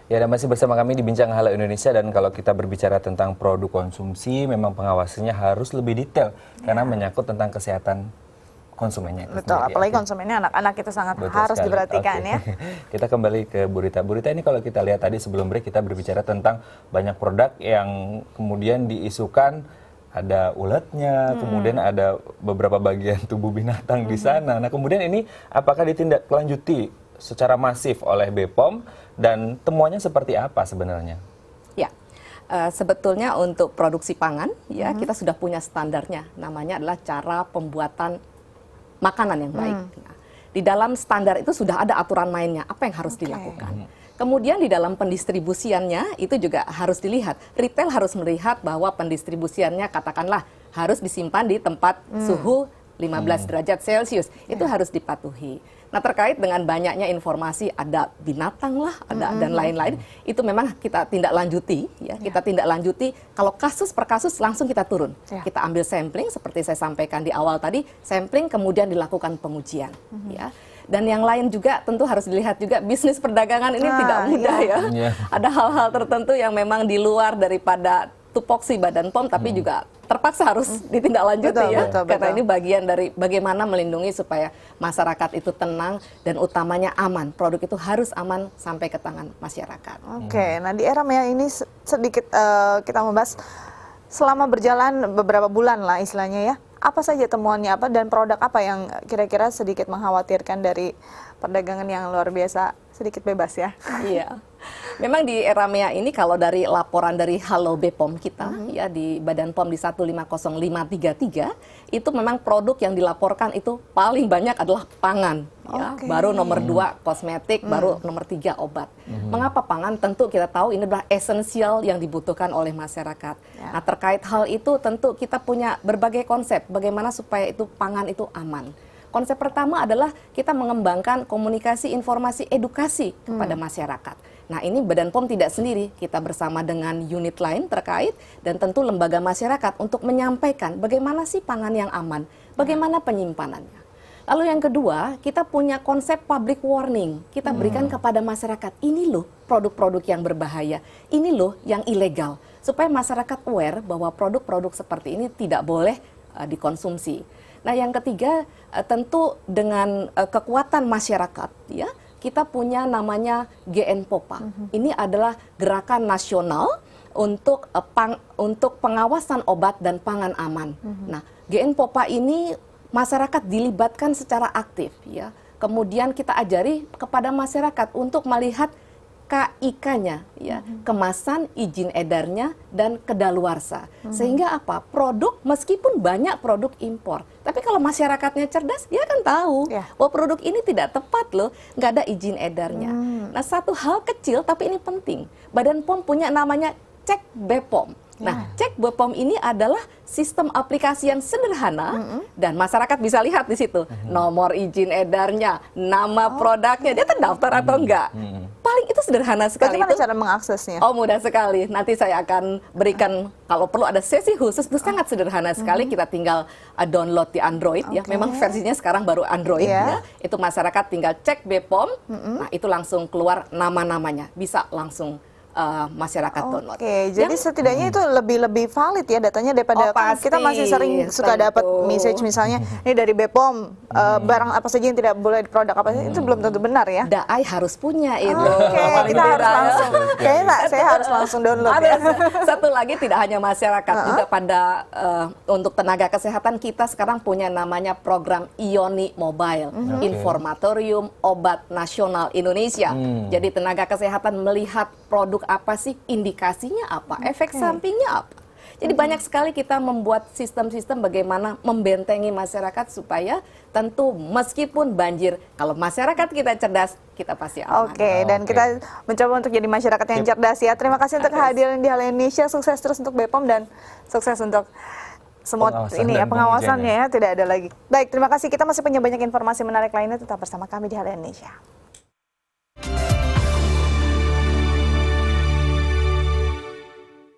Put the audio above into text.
Ya, dan masih bersama kami di Bincang Halal Indonesia, dan kalau kita berbicara tentang produk konsumsi, memang pengawasannya harus lebih detail karena menyangkut tentang kesehatan konsumennya. Betul, sendiri, apalagi konsumennya anak-anak itu sangat Betul harus sekali. diperhatikan ya. Kita kembali ke Bu Rita. Bu Rita, ini kalau kita lihat tadi sebelum break kita berbicara tentang banyak produk yang kemudian diisukan ada uletnya, kemudian ada beberapa bagian tubuh binatang di sana. Nah, kemudian ini apakah ditindaklanjuti secara masif oleh BPOM dan temuannya seperti apa sebenarnya? Ya, sebetulnya untuk produksi pangan ya kita sudah punya standarnya, namanya adalah cara pembuatan makanan yang baik. Nah, di dalam standar itu sudah ada aturan mainnya, apa yang harus dilakukan. Kemudian di dalam pendistribusiannya itu juga harus dilihat. Retail harus melihat bahwa pendistribusiannya katakanlah harus disimpan di tempat suhu 15 derajat Celcius. Itu harus dipatuhi. Nah, terkait dengan banyaknya informasi, ada binatang lah, ada dan lain-lain, itu memang kita tindak lanjuti, ya. Kita tindak lanjuti. Kalau kasus per kasus langsung kita turun. Kita ambil sampling, seperti saya sampaikan di awal tadi, sampling kemudian dilakukan pengujian, ya. Dan yang lain juga tentu harus dilihat juga, bisnis perdagangan ini tidak mudah ya. Ada hal-hal tertentu yang memang di luar daripada tupoksi Badan POM, tapi juga terpaksa harus ditindaklanjuti karena ini bagian dari bagaimana melindungi supaya masyarakat itu tenang dan utamanya aman. Produk itu harus aman sampai ke tangan masyarakat. Oke, nah di era Mea ini sedikit kita membahas selama berjalan beberapa bulan lah istilahnya ya. Apa saja temuannya apa dan produk apa yang kira-kira sedikit mengkhawatirkan dari perdagangan yang luar biasa, sedikit bebas ya? Iya. Memang di era Mea ini kalau dari laporan dari Halo BPOM kita ya di Badan POM di 150533 itu memang produk yang dilaporkan itu paling banyak adalah pangan ya. Baru nomor 2 kosmetik, baru nomor 3 obat. Mengapa pangan? Tentu kita tahu ini adalah esensial yang dibutuhkan oleh masyarakat. Nah, terkait hal itu tentu kita punya berbagai konsep bagaimana supaya itu pangan itu aman. Konsep pertama adalah kita mengembangkan komunikasi, informasi, edukasi kepada masyarakat. Nah, ini Badan POM tidak sendiri, kita bersama dengan unit lain terkait dan tentu lembaga masyarakat untuk menyampaikan bagaimana sih pangan yang aman, bagaimana penyimpanannya. Lalu yang kedua, kita punya konsep public warning. Kita berikan kepada masyarakat, ini loh produk-produk yang berbahaya, ini loh yang ilegal. Supaya masyarakat aware bahwa produk-produk seperti ini tidak boleh dikonsumsi. Nah, yang ketiga, tentu dengan kekuatan masyarakat, ya, kita punya namanya GNPOPA. Ini adalah gerakan nasional untuk pengawasan obat dan pangan aman. Nah, GNPOPA ini masyarakat dilibatkan secara aktif, ya. Kemudian kita ajari kepada masyarakat untuk melihat KIK-nya, ya, kemasan, izin edarnya, dan kedaluarsa. Sehingga apa? Produk, meskipun banyak produk impor, tapi kalau masyarakatnya cerdas, dia akan tahu bahwa produk ini tidak tepat loh, nggak ada izin edarnya. Nah, satu hal kecil, tapi ini penting. Badan POM punya namanya Cek BPOM. Nah, Cek BPOM ini adalah sistem aplikasi yang sederhana dan masyarakat bisa lihat di situ nomor izin edarnya, nama produknya, dia terdaftar atau enggak. Paling itu sederhana sekali. Bagaimana cara mengaksesnya? Oh, mudah sekali. Nanti saya akan berikan kalau perlu ada sesi khusus, itu sangat sederhana sekali. Kita tinggal download di Android ya. Memang versinya sekarang baru Android ya. Itu masyarakat tinggal cek BPOM. Nah, itu langsung keluar nama-namanya. Bisa langsung masyarakat download. Jadi setidaknya itu lebih valid ya datanya daripada kita masih sering suka dapat message misalnya ini dari BPOM barang apa saja yang tidak boleh, produk apa saja, itu belum tentu benar ya. DAI harus punya itu. Kita harus langsung. Kayaknya saya harus langsung download. Satu lagi tidak hanya masyarakat juga pada untuk tenaga kesehatan kita sekarang punya namanya program IONI Mobile, Informatorium Obat Nasional Indonesia. Jadi tenaga kesehatan melihat produk apa sih, indikasinya apa, efek sampingnya apa. Jadi banyak sekali kita membuat sistem-sistem bagaimana membentengi masyarakat supaya tentu meskipun banjir, kalau masyarakat kita cerdas, kita pasti aman. Dan kita mencoba untuk jadi masyarakat yang cerdas ya. Terima kasih untuk kehadiran di Halal Indonesia, sukses terus untuk BPOM dan sukses untuk semua ini ya pengawasannya ya, tidak ada lagi. Baik, terima kasih. Kita masih punya banyak informasi menarik lainnya, tetap bersama kami di Halal Indonesia.